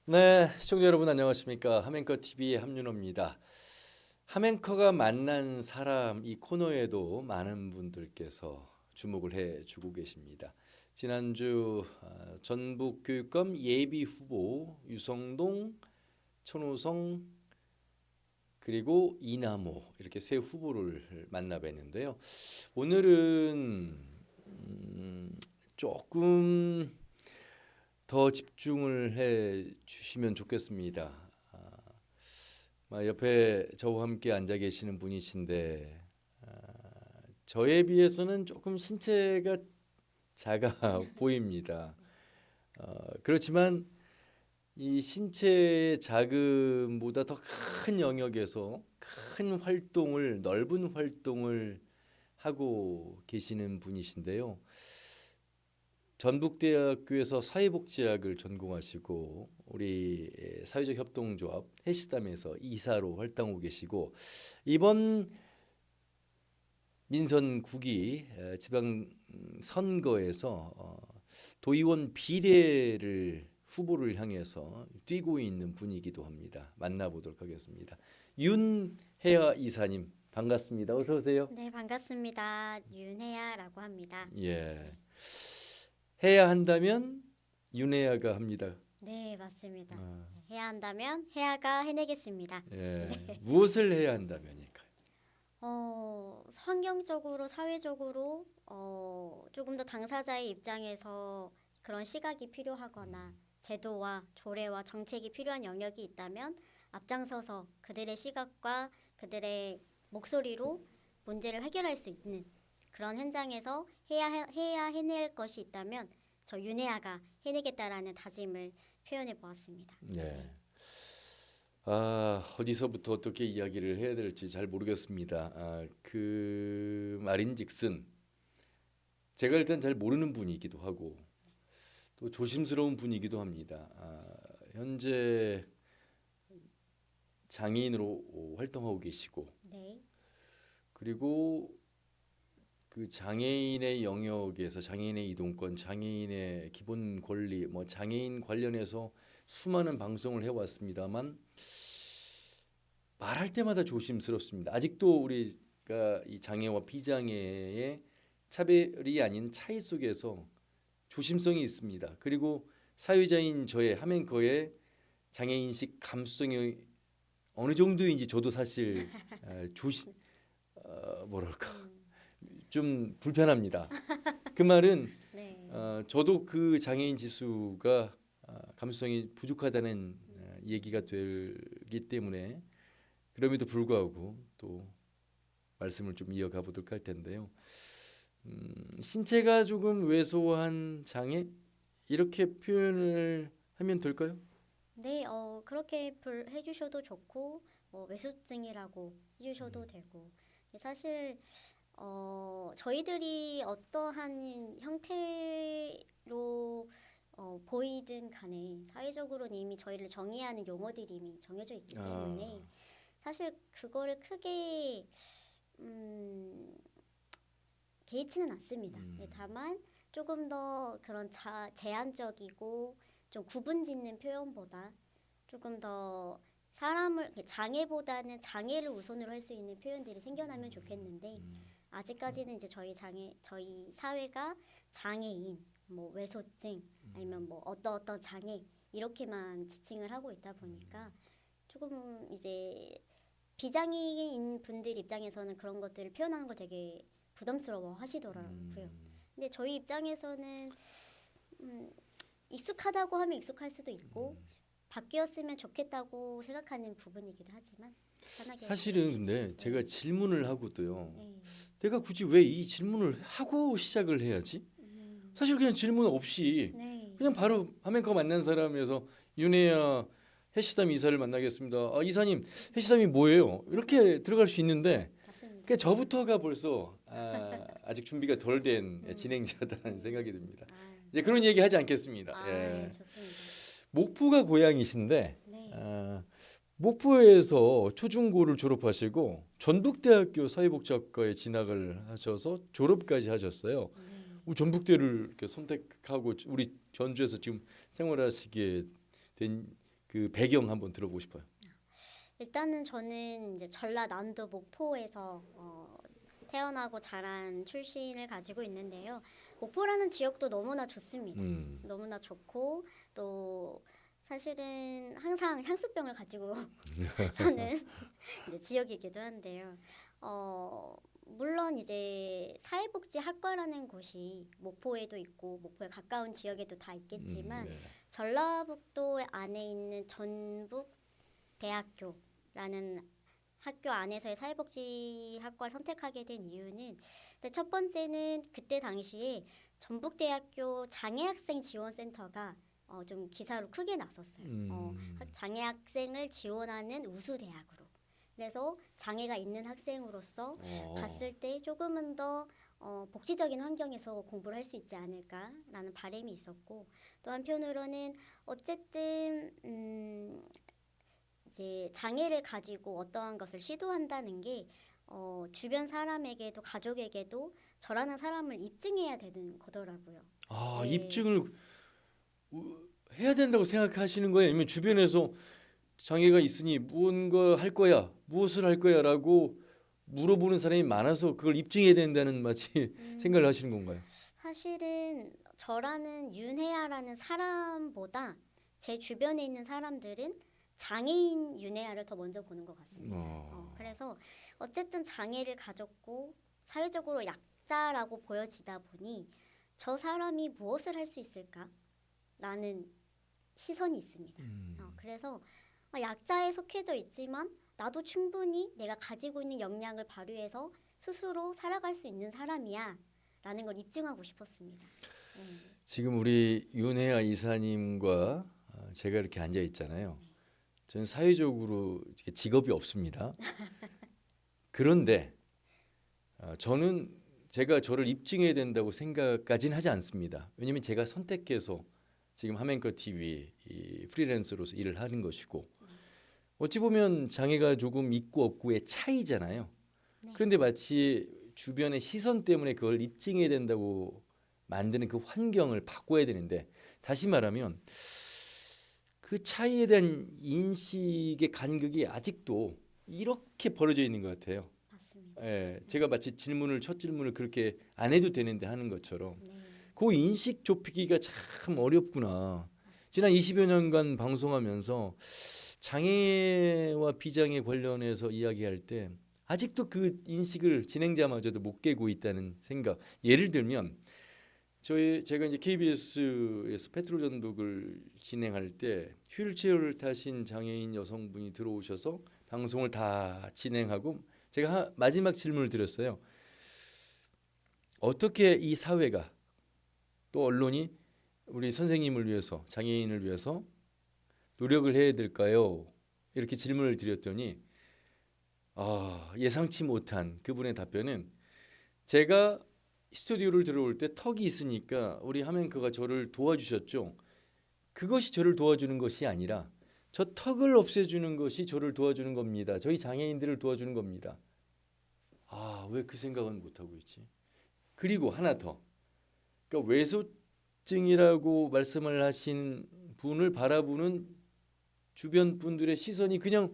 네, 시청자 여러분 안녕하십니까? 함앵커 TV의 함윤호입니다. 함앵커가 만난 사람 이 코너에도 많은 분들께서 주목을 해주고 계십니다. 지난주 전북교육감 예비 후보 유성동, 천호성 그리고 이남호 이렇게 세 후보를 만나뵀는데요. 오늘은 조금 더 집중을 해 주시면 좋겠습니다. 옆에 저와 함께 앉아 계시는 분이신데 저에 비해서는 조금 신체가 작아 보입니다. 그렇지만 이 신체의 작음보다 더 큰 영역에서 큰 활동을 넓은 활동을 하고 계시는 분이신데요. 전북대학교에서 사회복지학을 전공하시고 우리 사회적 협동조합 해시담에서 이사로 활동하고 계시고 이번 민선 9기 지방 선거에서 도의원 비례를 후보를 향해서 뛰고 있는 분이기도 합니다. 만나보도록 하겠습니다. 윤혜아 이사님 반갑습니다. 어서 오세요. 네, 반갑습니다. 윤혜아라고 합니다. 예. 해야 한다면 윤혜아가 합니다. 네, 맞습니다. 아, 해야 한다면 해야가 해내겠습니다. 예. 무엇을 해야 한다면일까요? 환경적으로, 사회적으로 조금 더 당사자의 입장에서 그런 시각이 필요하거나 제도와 조례와 정책이 필요한 영역이 있다면 앞장서서 그들의 시각과 그들의 목소리로 문제를 해결할 수 있는 그런 현장에서 해야 해낼 것이 있다면 저 윤혜아가 해내겠다라는 다짐을 표현해 보았습니다. 네. 어디서부터 어떻게 이야기를 해야 될지 잘 모르겠습니다. 그 말인즉슨 제가 일단 잘 모르는 분이기도 하고 또 조심스러운 분이기도 합니다. 현재 장애인으로 활동하고 계시고 네, 그리고 그 장애인의 영역에서 장애인의 이동권, 장애인의 기본 권리, 뭐 장애인 관련해서 수많은 방송을 해왔습니다만 말할 때마다 조심스럽습니다. 아직도 우리가 이 장애와 비장애의 차별이 아닌 차이 속에서 조심성이 있습니다. 그리고 사회자인 저의 함앵커의 장애인식 감수성이 어느 정도인지 저도 사실 조심 뭐랄까 좀 불편합니다. 그 말은 네, 저도 그 장애인 지수가 감수성이 부족하다는 얘기가 되기 때문에 그럼에도 불구하고 또 말씀을 좀 이어가 보도록 할 텐데요. 신체가 조금 왜소한 장애 이렇게 표현을 하면 될까요? 네, 그렇게 해주셔도 좋고 외소증이라고 해주셔도 되고 사실 저희들이 어떠한 형태로 보이든 간에 사회적으로는 이미 저희를 정의하는 용어들이 이미 정해져 있기 아, 때문에 사실 그거를 크게 개의치는 않습니다. 네, 다만 조금 더 그런 제한적이고 좀 구분짓는 표현보다 조금 더 사람을 장애보다는 장애를 우선으로 할 수 있는 표현들이 생겨나면 좋겠는데 아직까지는 이제 저희 사회가 장애인, 뭐 외소증 아니면 뭐 어떤 장애 이렇게만 지칭을 하고 있다 보니까 조금 이제 비장애인 분들 입장에서는 그런 것들을 표현하는 걸 되게 부담스러워 하시더라고요. 근데 저희 입장에서는 익숙하다고 하면 익숙할 수도 있고 바뀌었으면 좋겠다고 생각하는 부분이기도 하지만 편하게 사실은 들어주십시오. 근데 제가 네. 질문을 하고도요. 네. 내가 굳이 왜 이 질문을 하고 시작을 해야지? 사실 그냥 질문 없이 네. 그냥 바로 화면커 만난 사람에서 윤혜야 해시담 이사를 만나겠습니다. 이사님 해시담이 뭐예요? 이렇게 들어갈 수 있는데 맞습니다. 그 저부터가 벌써 아직 준비가 덜 된 진행자다는 생각이 듭니다. 아, 이제 그런 얘기 하지 않겠습니다. 네, 예. 좋습니다. 목포가 고향이신데 네. 목포에서 초중고를 졸업하시고 전북대학교 사회복지학과에 진학을 하셔서 졸업까지 하셨어요. 전북대를 이렇게 선택하고 우리 전주에서 지금 생활하시게 된 그 배경 한번 들어보고 싶어요. 일단은 저는 이제 전라남도 목포에서 태어나고 자란 출신을 가지고 있는데요. 목포라는 지역도 너무나 좋습니다. 너무나 좋고 또 사실은 항상 향수병을 가지고 사는 이제 지역이기도 한데요. 물론 이제 사회복지학과라는 곳이 목포에도 있고 목포에 가까운 지역에도 다 있겠지만 네. 전라북도 안에 있는 전북대학교라는 학교 안에서의 사회복지학과를 선택하게 된 이유는 첫 번째는 그때 당시에 전북대학교 장애학생 지원센터가 좀 기사로 크게 났었어요. 장애학생을 지원하는 우수 대학으로. 그래서 장애가 있는 학생으로서 봤을 때 조금은 더 복지적인 환경에서 공부를 할 수 있지 않을까라는 바람이 있었고 또 한편으로는 어쨌든 이제 장애를 가지고 어떠한 것을 시도한다는 게 주변 사람에게도 가족에게도 저라는 사람을 입증해야 되는 거더라고요. 네. 입증을 해야 된다고 생각하시는 거예요? 아니면 주변에서 장애가 있으니 무언가 할 거야, 무엇을 할 거야라고 물어보는 사람이 많아서 그걸 입증해야 된다는 마치 생각을 하시는 건가요? 사실은 저라는 윤혜아라는 사람보다 제 주변에 있는 사람들은 장애인 윤혜아를 더 먼저 보는 것 같습니다. 그래서 어쨌든 장애를 가졌고 사회적으로 약자라고 보여지다 보니 저 사람이 무엇을 할 수 있을까라는 시선이 있습니다. 그래서 약자에 속해져 있지만 나도 충분히 내가 가지고 있는 역량을 발휘해서 스스로 살아갈 수 있는 사람이야 라는 걸 입증하고 싶었습니다. 지금 우리 윤혜아 이사님과 제가 이렇게 앉아 있잖아요. 저는 사회적으로 직업이 없습니다. 그런데 저는 제가 저를 입증해야 된다고 생각까지는 하지 않습니다. 왜냐하면 제가 선택해서 지금 하멘커 TV 이 프리랜서로서 일을 하는 것이고 어찌 보면 장애가 조금 있고 없고의 차이잖아요. 네. 그런데 마치 주변의 시선 때문에 그걸 입증해야 된다고 만드는 그 환경을 바꿔야 되는데 다시 말하면 그 차이에 대한 인식의 간극이 아직도 이렇게 벌어져 있는 것 같아요. 맞습니다. 예, 제가 마치 첫 질문을 그렇게 안 해도 되는데 하는 것처럼 네. 그 인식 좁히기가 참 어렵구나. 지난 20여 년간 방송하면서 장애와 비장애 관련해서 이야기할 때 아직도 그 인식을 진행자마저도 못 깨고 있다는 생각. 예를 들면 제가 이제 KBS에서 페트롤 전북을 진행할 때 휠체어를 타신 장애인 여성분이 들어오셔서 방송을 다 진행하고 제가 마지막 질문을 드렸어요. 어떻게 이 사회가 또 언론이 우리 선생님을 위해서 장애인을 위해서 노력을 해야 될까요? 이렇게 질문을 드렸더니 예상치 못한 그분의 답변은 제가 스튜디오를 들어올 때 턱이 있으니까 우리 하멘커가 저를 도와주셨죠. 그것이 저를 도와주는 것이 아니라 저 턱을 없애주는 것이 저를 도와주는 겁니다. 저희 장애인들을 도와주는 겁니다. 왜 그 생각은 못하고 있지? 그리고 하나 더. 그러니까 외소증이라고 말씀을 하신 분을 바라보는 주변 분들의 시선이 그냥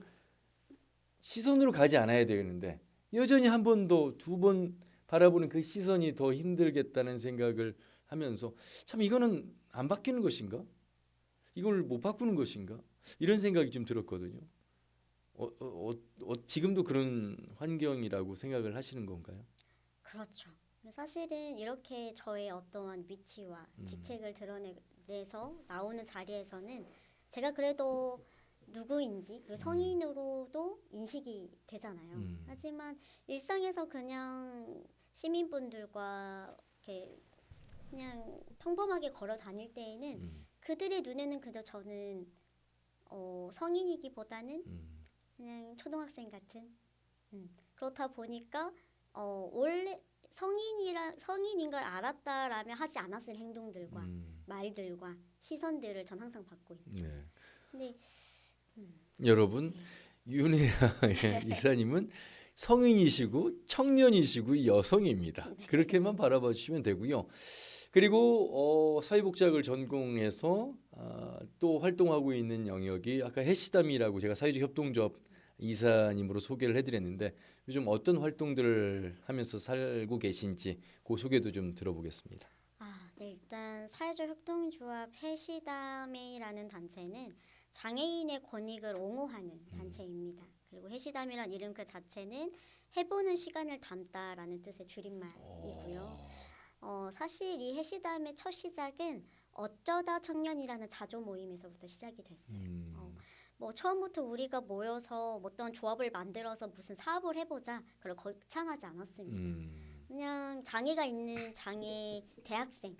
시선으로 가지 않아야 되는데 여전히 한 번 더, 두 번 바라보는 그 시선이 더 힘들겠다는 생각을 하면서 참 이거는 안 바뀌는 것인가? 이걸 못 바꾸는 것인가? 이런 생각이 좀 들었거든요. 지금도 그런 환경이라고 생각을 하시는 건가요? 그렇죠. 사실은 이렇게 저의 어떠한 위치와 직책을 드러내서 나오는 자리에서는 제가 그래도 누구인지 그리고 성인으로도 인식이 되잖아요. 하지만 일상에서 그냥 시민분들과 이렇게 그냥 평범하게 걸어 다닐 때에는 그들의 눈에는 그저 저는 성인이기보다는 그냥 초등학생 같은 그렇다 보니까 원래 성인인 걸 알았다라면 하지 않았을 행동들과 말들과 시선들을 전 항상 받고 있죠. 네. 근데 여러분 윤혜아 이사님은 성인이시고 청년이시고 여성입니다. 그렇게만 바라봐 주시면 되고요. 그리고 사회복지학을 전공해서 또 활동하고 있는 영역이 아까 해시담이라고 제가 사회적 협동조합 이사님으로 소개를 해드렸는데 요즘 어떤 활동들을 하면서 살고 계신지 그 소개도 좀 들어보겠습니다. 네, 일단 사회적 협동조합 해시담이라는 단체는 장애인의 권익을 옹호하는 단체입니다. 그리고 해시담이란 이름 그 자체는 해보는 시간을 담다라는 뜻의 줄임말이고요. 사실 이 해시담의 첫 시작은 어쩌다 청년이라는 자조 모임에서부터 시작이 됐어요. 뭐 처음부터 우리가 모여서 어떤 조합을 만들어서 무슨 사업을 해보자 그걸 거창하지 않았습니다. 그냥 장애가 있는 장애 대학생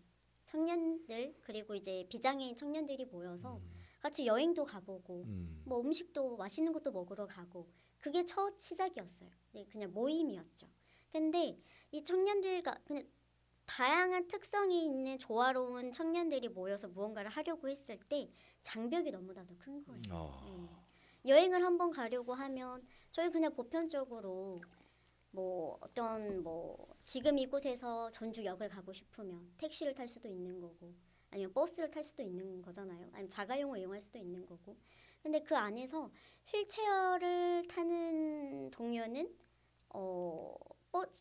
청년들 그리고 이제 비장애인 청년들이 모여서 같이 여행도 가보고 뭐 음식도 맛있는 것도 먹으러 가고 그게 첫 시작이었어요. 네, 그냥 모임이었죠. 근데 이 청년들과 그냥 다양한 특성이 있는 조화로운 청년들이 모여서 무언가를 하려고 했을 때 장벽이 너무나도 큰 거예요. 네. 여행을 한번 가려고 하면 저희 그냥 보편적으로 뭐 어떤 뭐 지금 이곳에서 전주역을 가고 싶으면 택시를 탈 수도 있는 거고 아니면 버스를 탈 수도 있는 거잖아요. 아니면 자가용을 이용할 수도 있는 거고. 근데 그 안에서 휠체어를 타는 동료는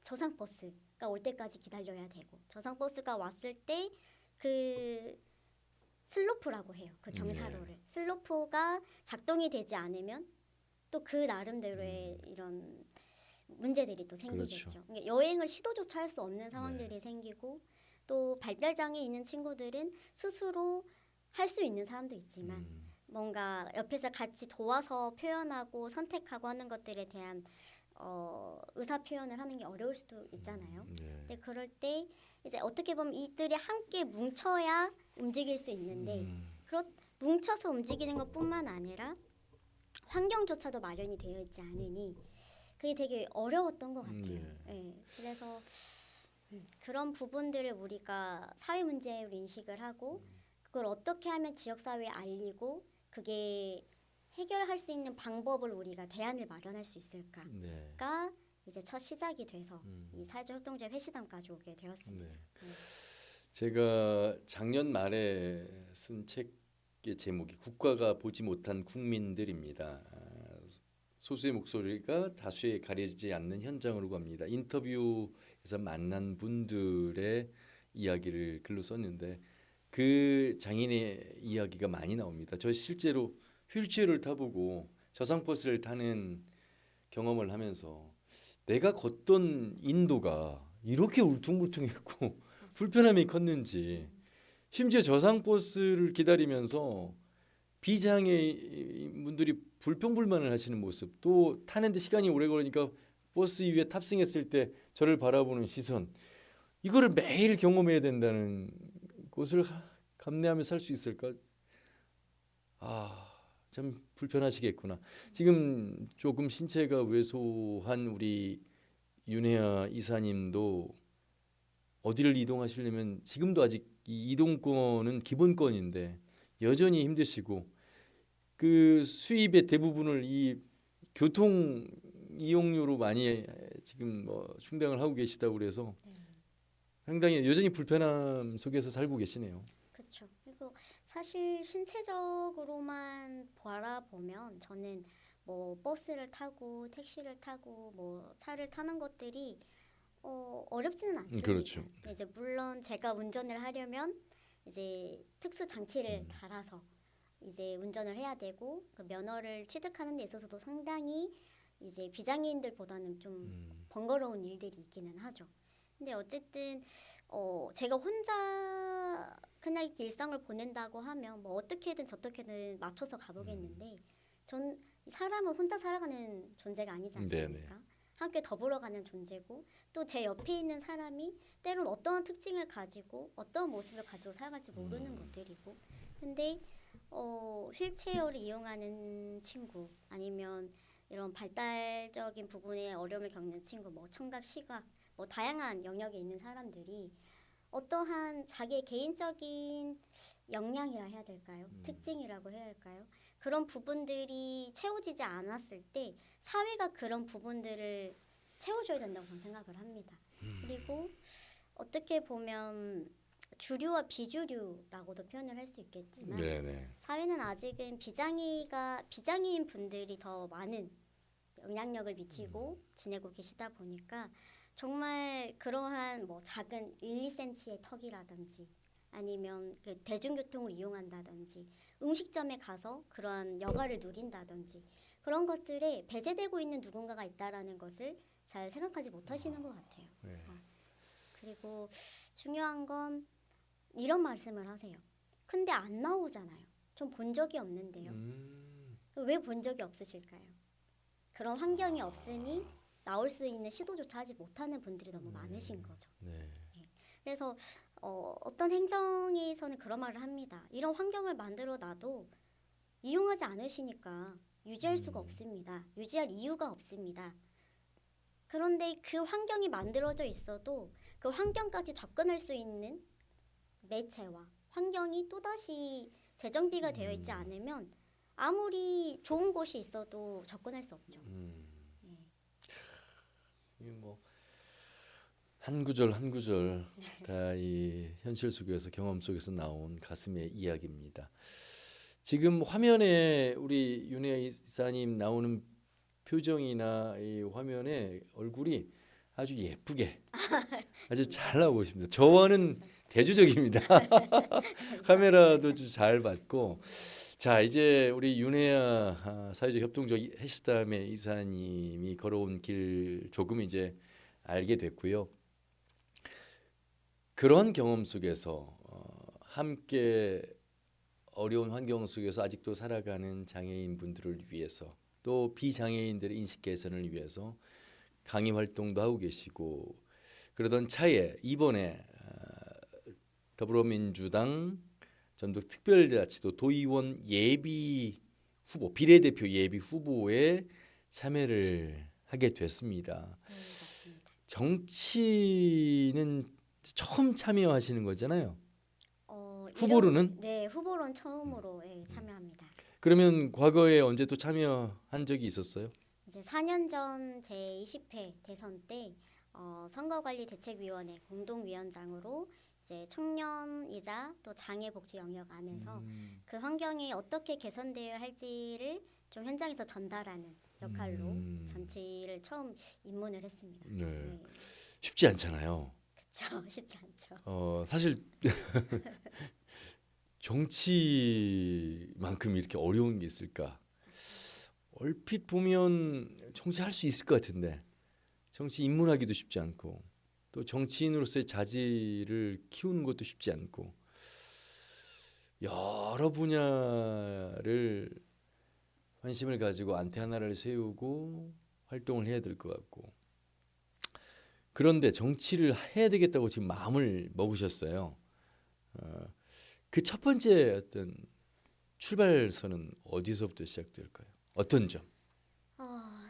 저상 버스가 올 때까지 기다려야 되고 저상 버스가 왔을 때 그 슬로프라고 해요. 그 경사로를 슬로프가 작동이 되지 않으면 또 그 나름대로의 이런 문제들이 또 생기겠죠. 그렇죠. 그러니까 여행을 시도조차 할 수 없는 상황들이 생기고 또 발달장애 있는 친구들은 스스로 할 수 있는 사람도 있지만 뭔가 옆에서 같이 도와서 표현하고 선택하고 하는 것들에 대한 의사 표현을 하는 게 어려울 수도 있잖아요. 근데 그럴 때 이제 어떻게 보면 이들이 함께 뭉쳐야 움직일 수 있는데 뭉쳐서 움직이는 것뿐만 아니라 환경조차도 마련이 되어 있지 않으니 그게 되게 어려웠던 것 같아요. 그래서 그런 부분들을 우리가 사회 문제로 인식을 하고 그걸 어떻게 하면 지역사회에 알리고 그게 해결할 수 있는 방법을 우리가 대안을 마련할 수 있을까가 이제 첫 시작이 돼서 이 사회적 협동조합 회시담까지 오게 되었습니다. 제가 작년 말에 쓴 책의 제목이 국가가 보지 못한 국민들입니다. 소수의 목소리가 다수에 가려지지 않는 현장으로 갑니다. 인터뷰에서 만난 분들의 이야기를 글로 썼는데 그 장인의 이야기가 많이 나옵니다. 저 실제로 휠체어를 타보고 저상버스를 타는 경험을 하면서 내가 걷던 인도가 이렇게 울퉁불퉁했고 불편함이 컸는지 심지어 저상버스를 기다리면서 비장애인분들이 불평불만을 하시는 모습 또 타는데 시간이 오래 걸리니까 버스 위에 탑승했을 때 저를 바라보는 시선 이거를 매일 경험해야 된다는 것을 감내하며 살 수 있을까? 참 불편하시겠구나. 지금 조금 신체가 왜소한 우리 윤혜아 이사님도 어디를 이동하시려면 지금도 아직 이 이동권은 기본권인데 여전히 힘드시고 그 수입의 대부분을 이 교통 이용료로 많이 지금 뭐 충당을 하고 계시다고 그래서 상당히 여전히 불편함 속에서 살고 계시네요. 그렇죠. 그리고 사실 신체적으로만 바라보면 저는 뭐 버스를 타고 택시를 타고 뭐 차를 타는 것들이 어렵지는 않습니다. 그렇죠. 이제 물론 제가 운전을 하려면 이제 특수 장치를 달아서 이제 운전을 해야 되고 그 면허를 취득하는 데 있어서도 상당히 이제 비장애인들보다는 좀 번거로운 일들이 있기는 하죠. 근데 어쨌든 제가 혼자 그냥 이렇게 일상을 보낸다고 하면 뭐 어떻게든 저떻게든 맞춰서 가보겠는데 전 사람은 혼자 살아가는 존재가 아니지 않습니까? 함께 더불어 가는 존재고 또 제 옆에 있는 사람이 때론 어떠한 특징을 가지고 어떤 모습을 가지고 살아갈지 모르는 것들이고 근데 휠체어를 이용하는 친구 아니면 이런 발달적인 부분에 어려움을 겪는 친구 뭐 청각 시각 뭐 다양한 영역에 있는 사람들이 어떠한 자기의 개인적인 역량이라 해야 될까요? 특징이라고 해야 할까요? 그런 부분들이 채워지지 않았을 때 사회가 그런 부분들을 채워줘야 된다고 저는 생각을 합니다. 그리고 어떻게 보면 주류와 비주류라고도 표현을 할 수 있겠지만 네네. 사회는 아직은 비장애인 분들이 더 많은 영향력을 미치고 지내고 계시다 보니까 정말 그러한 뭐 작은 1, 2cm의 턱이라든지 아니면 그 대중교통을 이용한다든지 음식점에 가서 그런 여가를 누린다든지 그런 것들에 배제되고 있는 누군가가 있다라는 것을 잘 생각하지 못하시는 것 같아요. 네. 그리고 중요한 건 이런 말씀을 하세요. 근데 안 나오잖아요. 전 본 적이 없는데요. 왜 본 적이 없으실까요? 그런 환경이 없으니 나올 수 있는 시도조차 하지 못하는 분들이 너무 많으신 거죠. 네. 그래서 어떤 행정에서는 그런 말을 합니다. 이런 환경을 만들어 놔도 이용하지 않으시니까 유지할 수가 없습니다. 유지할 이유가 없습니다. 그런데 그 환경이 만들어져 있어도 그 환경까지 접근할 수 있는 매체와 환경이 또다시 재정비가 되어 있지 않으면 아무리 좋은 곳이 있어도 접근할 수 없죠. 이게 뭐 한 구절 한 구절 다 이 현실 속에서 경험 속에서 나온 가슴의 이야기입니다. 지금 화면에 우리 윤혜 이사님 나오는 표정이나 이 화면에 얼굴이 아주 예쁘게 아주 잘 나오고 있습니다. 저와는 대조적입니다. 카메라도 잘 받고 자 이제 우리 윤혜야 사회적 협동적 해시담의 이사님이 걸어온 길 조금 이제 알게 됐고요. 그런 경험 속에서 함께 어려운 환경 속에서 아직도 살아가는 장애인 분들을 위해서 또 비장애인들의 인식 개선을 위해서 강의 활동도 하고 계시고 그러던 차에 이번에 더불어민주당 전북특별자치도 도의원 예비 후보 비례대표 예비 후보에 참여를 하게 됐습니다. 네, 맞습니다. 정치는 처음 참여하시는 거잖아요. 후보로는? 네, 후보로는 처음으로 참여합니다. 그러면 과거에 언제 또 참여한 적이 있었어요? 이제 4년 전 제20회 대선 때 선거관리대책위원회 공동위원장으로 이제 청년이자 또 장애복지 영역 안에서 그 환경이 어떻게 개선되어야 할지를 좀 현장에서 전달하는 역할로 정치를 처음 입문을 했습니다. 네. 네. 쉽지 않잖아요. 그렇죠. 쉽지 않죠. 사실 정치만큼 이렇게 어려운 게 있을까? 얼핏 보면 정치할 수 있을 것 같은데 정치 입문하기도 쉽지 않고 또 정치인으로서의 자질을 키우는 것도 쉽지 않고 여러 분야를 관심을 가지고 안테나를 세우고 활동을 해야 될 것 같고 그런데 정치를 해야 되겠다고 지금 마음을 먹으셨어요. 그 첫 번째 어떤 출발선은 어디서부터 시작될까요? 어떤 점?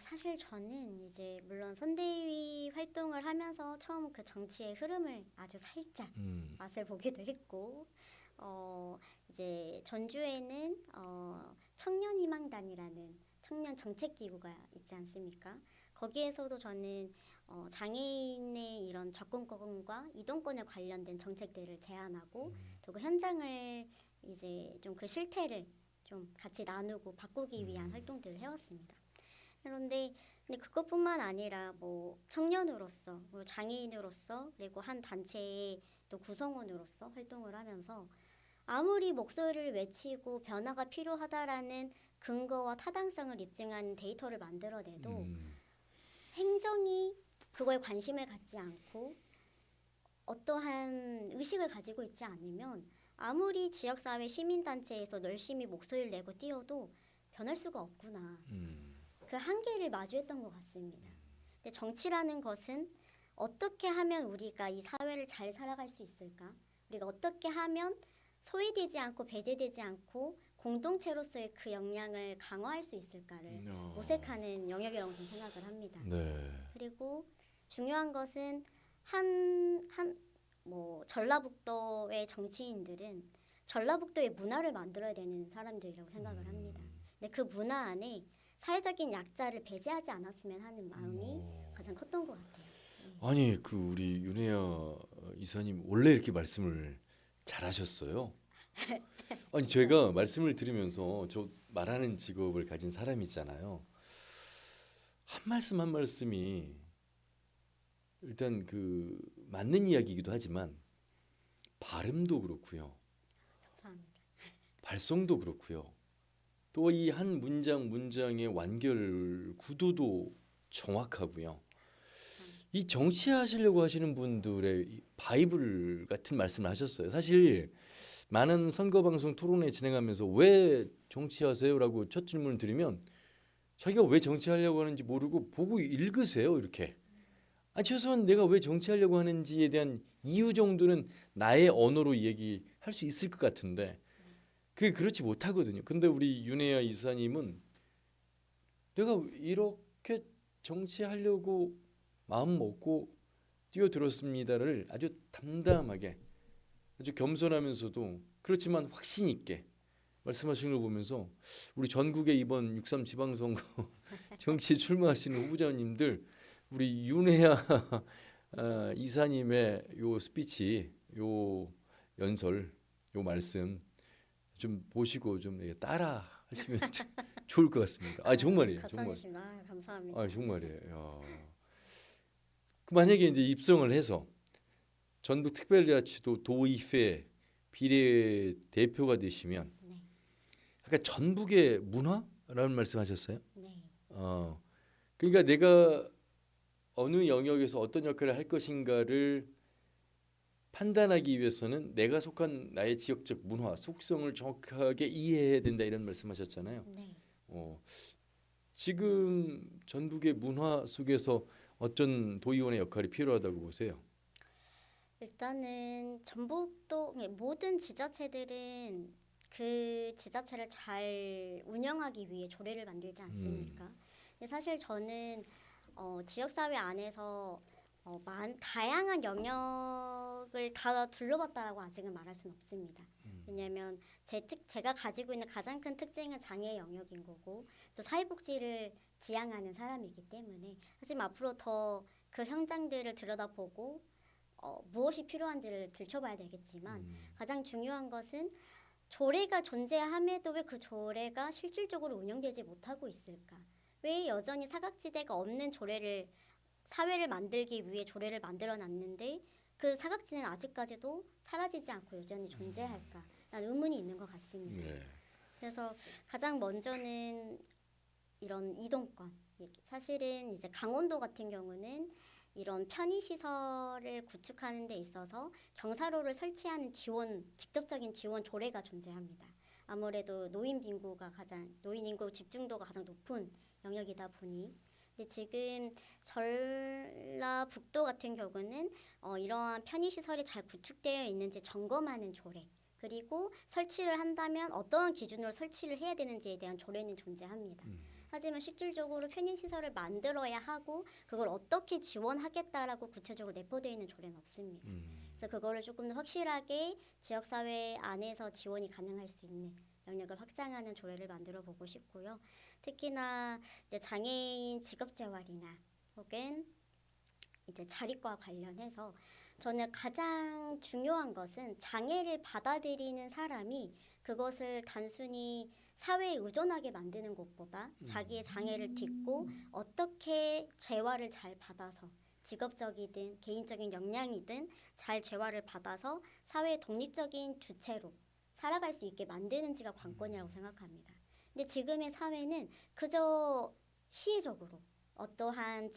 사실 저는 이제 물론 선대위 활동을 하면서 처음 그 정치의 흐름을 아주 살짝 맛을 보기도 했고 이제 전주에는 청년희망단이라는 청년 정책기구가 있지 않습니까? 거기에서도 저는 장애인의 이런 접근권과 이동권에 관련된 정책들을 제안하고 또 그 현장을 이제 좀 그 실태를 좀 같이 나누고 바꾸기 위한 활동들을 해왔습니다. 그런데 근데 그것뿐만 아니라 뭐 청년으로서, 뭐 장애인으로서 그리고 한 단체의 또 구성원으로서 활동을 하면서 아무리 목소리를 외치고 변화가 필요하다라는 근거와 타당성을 입증한 데이터를 만들어내도 행정이 그거에 관심을 갖지 않고 어떠한 의식을 가지고 있지 않으면 아무리 지역사회 시민단체에서 열심히 목소리를 내고 뛰어도 변할 수가 없구나. 그 한계를 마주했던 것 같습니다. 근데 정치라는 것은 어떻게 하면 우리가 이 사회를 잘 살아갈 수 있을까? 우리가 어떻게 하면 소외되지 않고 배제되지 않고 공동체로서의 그 역량을 강화할 수 있을까를 모색하는 영역이라고 저는 생각을 합니다. 네. 그리고 중요한 것은 뭐 전라북도의 정치인들은 전라북도의 문화를 만들어야 되는 사람들이라고 생각을 합니다. 근데 그 문화 안에 사회적인 약자를 배제하지 않았으면 하는 마음이 가장 컸던 것 같아요. 아니 그 우리 윤혜야 이사님 원래 이렇게 말씀을 잘하셨어요. 아니 제가 말씀을 들으면서 저 말하는 직업을 가진 사람이잖아요. 한 말씀 한 말씀이 일단 그 맞는 이야기이기도 하지만 발음도 그렇고요. 감사합니다. 발성도 그렇고요. 또 이 한 문장 문장의 완결 구도도 정확하고요. 이 정치하시려고 하시는 분들의 이 바이블 같은 말씀을 하셨어요. 사실 많은 선거 방송 토론회 진행하면서 왜 정치하세요라고 첫 질문을 드리면 자기가 왜 정치하려고 하는지 모르고 보고 읽으세요 이렇게. 아 최소한 내가 왜 정치하려고 하는지에 대한 이유 정도는 나의 언어로 얘기할 수 있을 것 같은데 그게 그렇지 못하거든요. 근데 우리 윤혜아 이사님은 내가 이렇게 정치하려고 마음 먹고 뛰어들었습니다를 아주 담담하게 아주 겸손하면서도 그렇지만 확신 있게 말씀하시는 걸 보면서 우리 전국에 이번 6.3 지방선거 정치에 출마하시는 후보자님들 우리 윤혜아 이사님의 요 스피치 요 연설 요 말씀 좀 보시고 좀 따라 하시면 좋을 것 같습니다. 아 정말이에요. 정말. 가찬이십니다. 아, 감사합니다. 아 정말이에요. 야. 만약에 이제 입성을 해서 전북 특별자치도 도의회 비례 대표가 되시면 네. 아까 전북의 문화라는 말씀하셨어요? 네. 그러니까 내가 어느 영역에서 어떤 역할을 할 것인가를 판단하기 위해서는 내가 속한 나의 지역적 문화, 속성을 정확하게 이해해야 된다 이런 말씀하셨잖아요. 네. 지금 전북의 문화 속에서 어떤 도의원의 역할이 필요하다고 보세요? 일단은 전북도 모든 지자체들은 그 지자체를 잘 운영하기 위해 조례를 만들지 않습니까? 근데 사실 저는 지역사회 안에서 다양한 영역을 다 둘러봤다라고 아직은 말할 수는 없습니다. 왜냐하면 제가 가지고 있는 가장 큰 특징은 장애 영역인 거고 또 사회복지를 지향하는 사람이기 때문에 하지만 앞으로 더 그 현장들을 들여다보고 무엇이 필요한지를 들춰봐야 되겠지만 가장 중요한 것은 조례가 존재함에도 왜 그 조례가 실질적으로 운영되지 못하고 있을까? 왜 여전히 사각지대가 없는 조례를 사회를 만들기 위해 조례를 만들어 놨는데 그 사각지대는 아직까지도 사라지지 않고 여전히 존재할까? 라는 의문이 있는 것 같습니다. 네. 그래서 가장 먼저는 이런 이동권. 사실은 이제 강원도 같은 경우는 이런 편의 시설을 구축하는 데 있어서 경사로를 설치하는 직접적인 지원 조례가 존재합니다. 아무래도 노인 인구 집중도가 가장 높은 영역이다 보니 근데 지금 전라북도 같은 경우는 이러한 편의 시설이 잘 구축되어 있는지 점검하는 조례 그리고 설치를 한다면 어떠한 기준으로 설치를 해야 되는지에 대한 조례는 존재합니다. 하지만 실질적으로 편의시설을 만들어야 하고 그걸 어떻게 지원하겠다라고 구체적으로 내포되어 있는 조례는 없습니다. 그래서 그거를 조금 더 확실하게 지역사회 안에서 지원이 가능할 수 있는 영역을 확장하는 조례를 만들어 보고 싶고요. 특히나 이제 장애인 직업재활이나 혹은 이제 자립과 관련해서 저는 가장 중요한 것은 장애를 받아들이는 사람이 그것을 단순히 사회에 의존하게 만드는 것보다 자기의 장애를 딛고 어떻게 재활을 잘 받아서 직업적이든 개인적인 역량이든 잘 재활을 받아서 사회의 독립적인 주체로 살아갈 수 있게 만드는지가 관건이라고 생각합니다. 근데 지금의 사회는 그저 시혜적으로 어떠한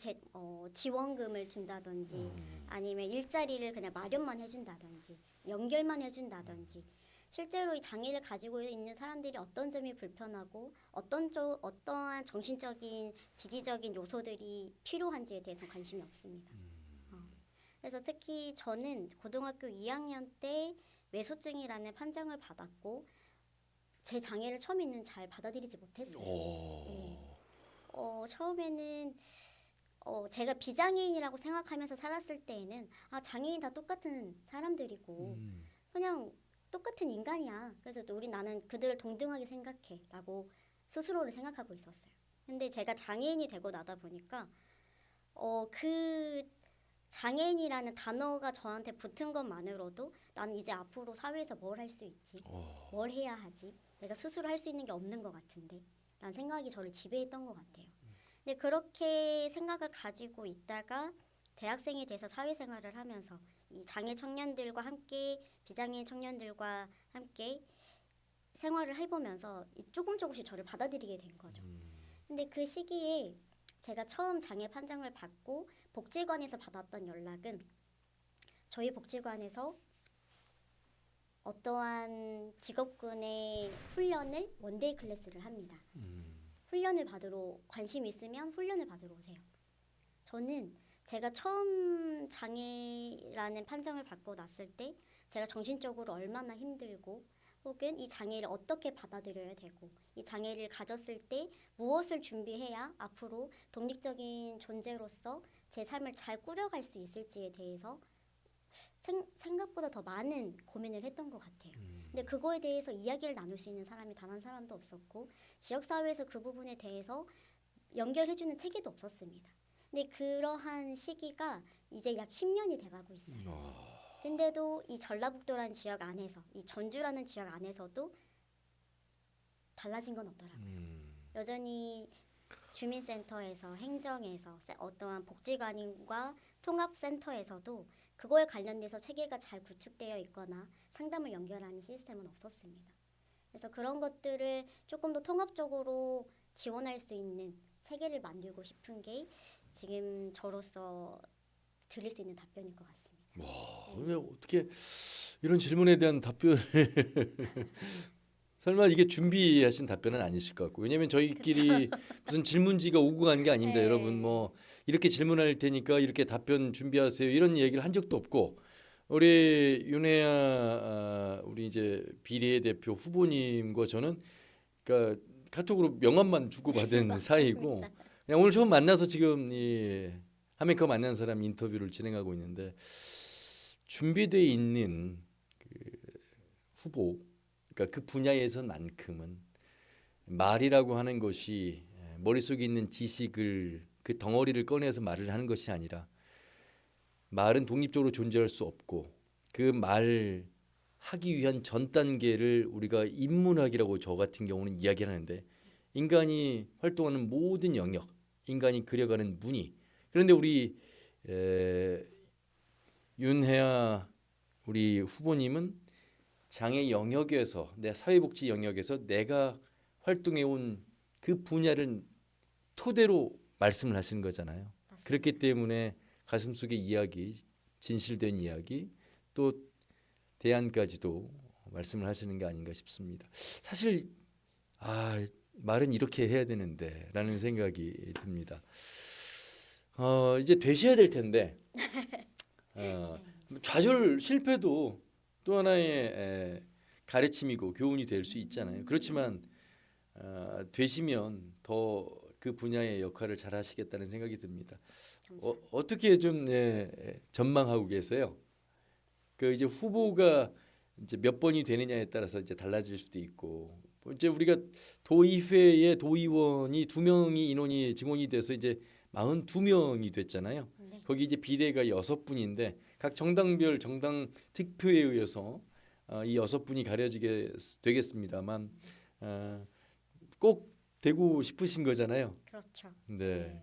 지원금을 준다든지 아니면 일자리를 그냥 마련만 해준다든지 연결만 해준다든지 실제로 이 장애를 가지고 있는 사람들이 어떤 점이 불편하고 어떠한 정신적인 지지적인 요소들이 필요한지에 대해서 관심이 없습니다. 그래서 특히 저는 고등학교 2학년 때 외소증이라는 판정을 받았고 제 장애를 처음에는 잘 받아들이지 못했어요. 네. 처음에는 제가 비장애인이라고 생각하면서 살았을 때에는 장애인 다 똑같은 사람들이고 그냥 똑같은 인간이야. 그래서 나는 그들을 동등하게 생각해 라고 스스로를 생각하고 있었어요. 근데 제가 장애인이 되고 나다 보니까 그 장애인이라는 단어가 저한테 붙은 것만으로도 나는 이제 앞으로 사회에서 뭘 할 수 있지? 뭘 해야 하지? 내가 스스로 할 수 있는 게 없는 것 같은데 라는 생각이 저를 지배했던 것 같아요. 근데 그렇게 생각을 가지고 있다가 대학생이 돼서 사회생활을 하면서 이 장애 청년들과 함께 비장애 청년들과 함께 생활을 해보면서 조금씩 저를 받아들이게 된 거죠. 근데 그 시기에 제가 처음 장애 판정을 받고 복지관에서 받았던 연락은 저희 복지관에서 어떠한 직업군의 훈련을 원데이 클래스를 합니다. 훈련을 받으러 관심 있으면 훈련을 받으러 오세요. 저는 제가 처음 장애라는 판정을 받고 났을 때 제가 정신적으로 얼마나 힘들고 혹은 이 장애를 어떻게 받아들여야 되고 이 장애를 가졌을 때 무엇을 준비해야 앞으로 독립적인 존재로서 제 삶을 잘 꾸려갈 수 있을지에 대해서 생각보다 더 많은 고민을 했던 것 같아요. 근데 그거에 대해서 이야기를 나눌 수 있는 사람이 단 한 사람도 없었고 지역사회에서 그 부분에 대해서 연결해주는 체계도 없었습니다. 근데 그러한 시기가 이제 약 10년이 돼가고 있어요. 근데도 이 전라북도라는 지역 안에서 이 전주라는 지역 안에서도 달라진 건 없더라고요. 여전히 주민센터에서 행정에서 어떠한 복지관과 통합센터에서도 그거에 관련돼서 체계가 잘 구축되어 있거나 상담을 연결하는 시스템은 없었습니다. 그래서 그런 것들을 조금 더 통합적으로 지원할 수 있는 체계를 만들고 싶은 게 지금 저로서 드릴 수 있는 답변일 것 같습니다. 와, 왜 어떻게 이런 질문에 대한 답변을 설마 이게 준비하신 답변은 아니실 것 같고 왜냐하면 저희끼리 무슨 질문지가 오고 가는 게 아닙니다. 네. 여러분 뭐 이렇게 질문할 테니까 이렇게 답변 준비하세요 이런 얘기를 한 적도 없고 우리 윤혜아 우리 이제 비례 대표 후보님과 저는 그러니까 카톡으로 명함만 주고받은 사이고 그냥 오늘 처음 만나서 지금 이 하메커 만난 사람 인터뷰를 진행하고 있는데 준비되어 있는 그 후보 그러니까 그 분야에서만큼은 말이라고 하는 것이 머릿속에 있는 지식을 그 덩어리를 꺼내서 말을 하는 것이 아니라 말은 독립적으로 존재할 수 없고 그 말 하기 위한 전 단계를 우리가 인문학이라고 저 같은 경우는 이야기를 하는데 인간이 활동하는 모든 영역, 인간이 그려가는 무늬. 그런데 우리 윤혜아 우리 후보님은 장애 영역에서 내 사회복지 영역에서 내가 활동해 온 그 분야를 토대로 말씀을 하시는 거잖아요. 맞습니다. 그렇기 때문에 가슴속의 이야기, 진실된 이야기 또 대안까지도 말씀을 하시는 게 아닌가 싶습니다. 사실 말은 이렇게 해야 되는데라는 생각이 듭니다. 이제 되셔야 될 텐데 좌절 실패도 또 하나의 가르침이고 교훈이 될 수 있잖아요. 그렇지만 되시면 더 그 분야의 역할을 잘 하시겠다는 생각이 듭니다. 어떻게 좀 전망하고 계세요? 그 이제 후보가 이제 몇 번이 되느냐에 따라서 이제 달라질 수도 있고 이제 우리가 도의회의 도의원이 2명이 인원이 증원이 돼서 이제 42명이 됐잖아요. 네. 거기 이제 비례가 6분인데 각 정당별 정당 득표에 의해서 이 6분이 가려지게 되겠습니다만 꼭 되고 싶으신 거잖아요. 그렇죠. 네.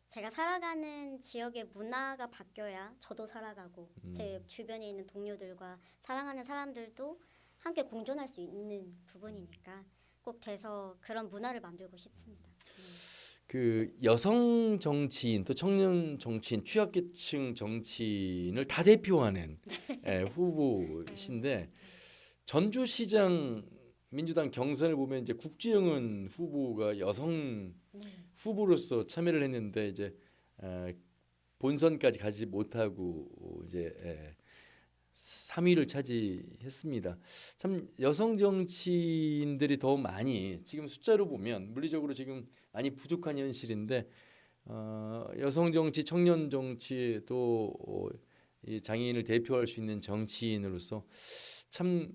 제가 살아가는 지역의 문화가 바뀌어야 저도 살아가고 제 주변에 있는 동료들과 사랑하는 사람들도 함께 공존할 수 있는 부분이니까 꼭 돼서 그런 문화를 만들고 싶습니다. 그 여성 정치인 또 청년 정치인 취약계층 정치인을 다 대표하는 후보신데 전주시장 민주당 경선을 보면 이제 국지영은 후보가 여성 후보로서 참여를 했는데 이제 본선까지 가지 못하고 이제 3위를 차지했습니다. 참 여성 정치인들이 더 많이 지금 숫자로 보면 물리적으로 지금 많이 부족한 현실인데 여성 정치, 청년 정치 또 이 장애인을 대표할 수 있는 정치인으로서 참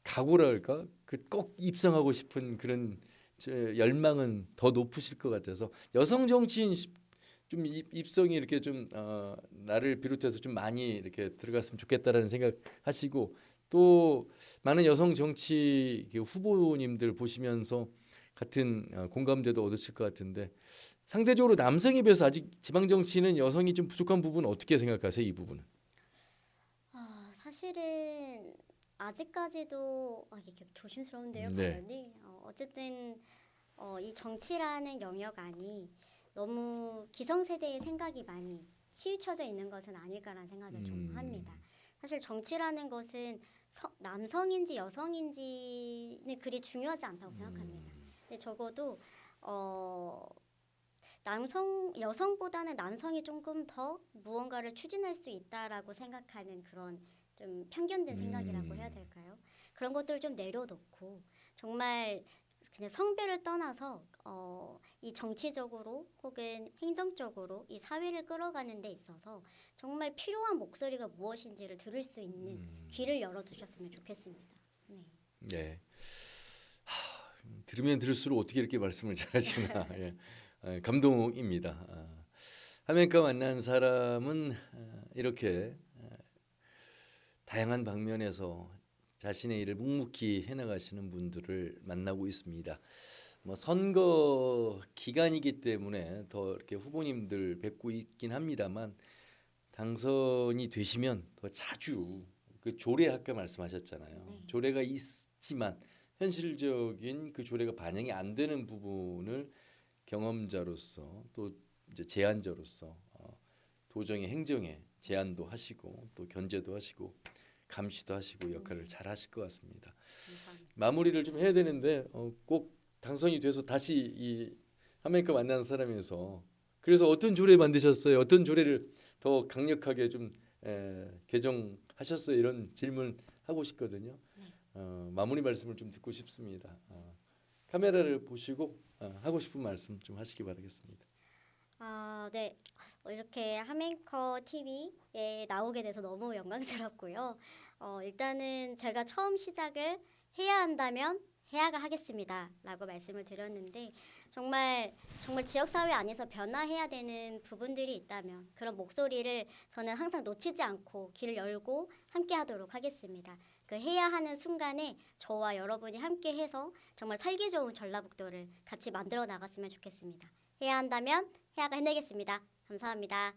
각오랄까 그 꼭 입성하고 싶은 그런 열망은 더 높으실 것 같아서 여성 정치인 좀 입성이 이렇게 좀 나를 비롯해서 좀 많이 이렇게 들어갔으면 좋겠다라는 생각하시고 또 많은 여성 정치 후보님들 보시면서 같은 공감대도 얻으실 것 같은데 상대적으로 남성에 비해서 아직 지방 정치는 여성이 좀 부족한 부분 어떻게 생각하세요? 이 부분은? 사실은 아직까지도 이게 조심스러운데요, 네. 발언이. 어쨌든 이 정치라는 영역 안이 너무 기성세대의 생각이 많이 치우쳐져 있는 것은 아닐까라는 생각을 좀 합니다. 사실 정치라는 것은 남성인지 여성인지는 그리 중요하지 않다고 생각합니다. 근데 적어도 여성보다는 남성이 조금 더 무언가를 추진할 수 있다라고 생각하는 그런 좀 편견된 생각이라고 해야 될까요? 그런 것들을 좀 내려놓고 정말 그냥 성별을 떠나서 이 정치적으로 혹은 행정적으로 이 사회를 끌어가는 데 있어서 정말 필요한 목소리가 무엇인지를 들을 수 있는 귀를 열어두셨으면 좋겠습니다. 네. 예. 들으면 들을수록 어떻게 이렇게 말씀을 잘하시나 예. 감동입니다. 화면과 만난 사람은 이렇게 다양한 방면에서 자신의 일을 묵묵히 해나가시는 분들을 만나고 있습니다. 뭐 선거 기간이기 때문에 더 이렇게 후보님들 뵙고 있긴 합니다만 당선이 되시면 더 자주 그 조례 아까 말씀하셨잖아요. 네. 조례가 있지만 현실적인 그 조례가 반영이 안 되는 부분을 경험자로서 또 이제 제안자로서 도정의 행정에 제안도 하시고 또 견제도 하시고 감시도 하시고 역할을 잘 하실 것 같습니다. 감사합니다. 마무리를 좀 해야 되는데 꼭 당선이 돼서 다시 이 화면과 만나는 사람에서 그래서 어떤 조례 만드셨어요? 어떤 조례를 더 강력하게 좀 개정하셨어요? 이런 질문 하고 싶거든요. 네. 마무리 말씀을 좀 듣고 싶습니다. 카메라를 보시고 하고 싶은 말씀 좀 하시기 바라겠습니다. 네. 이렇게 하멘커 TV에 나오게 돼서 너무 영광스럽고요. 일단은 제가 처음 시작을 해야 한다면 해야가 하겠습니다라고 말씀을 드렸는데 정말 지역사회 안에서 변화해야 되는 부분들이 있다면 그런 목소리를 저는 항상 놓치지 않고 길을 열고 함께하도록 하겠습니다. 그 해야 하는 순간에 저와 여러분이 함께해서 정말 살기 좋은 전라북도를 같이 만들어 나갔으면 좋겠습니다. 해야 한다면 해야가 해내겠습니다. 감사합니다.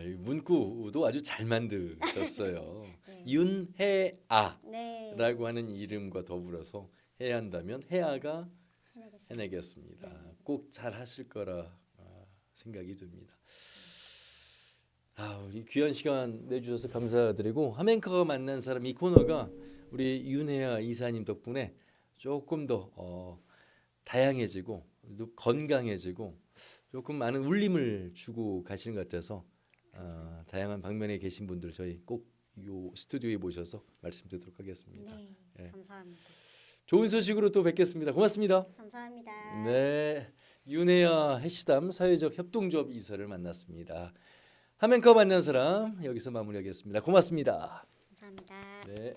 이 문구도 아주 잘 만드셨어요. 네. 윤해아라고 네. 하는 이름과 더불어서 해야 한다면 해아가 해내겠습니다. 해내겠습니다. 네. 꼭 잘 하실 거라 생각이 듭니다. 이 귀한 시간 내주셔서 감사드리고 화면카가 만난 사람 이 코너가 우리 윤혜아 이사님 덕분에 조금 더 다양해지고 또 건강해지고 조금 많은 울림을 주고 가시는 것 같아서 다양한 방면에 계신 분들 저희 꼭 이 스튜디오에 모셔서 말씀드리도록 하겠습니다. 네. 예. 감사합니다. 좋은 소식으로 또 뵙겠습니다. 고맙습니다. 감사합니다. 네, 윤혜아 해시담 사회적 협동조합 이사를 만났습니다. 화면커 만난 사람 여기서 마무리하겠습니다. 고맙습니다. 감사합니다. 네.